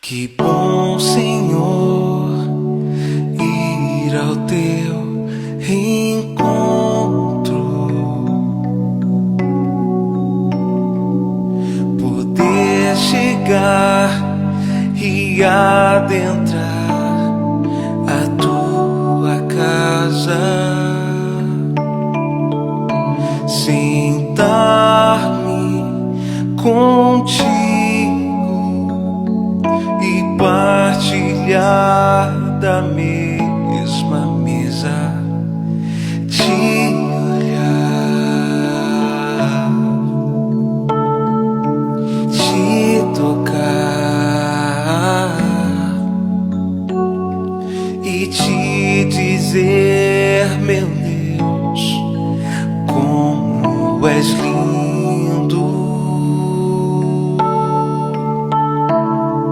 Que bom, Senhor, ir ao teu reencontro, poder chegar e adentrar a tua casa, sentar-me contigo e partilhar da mesa.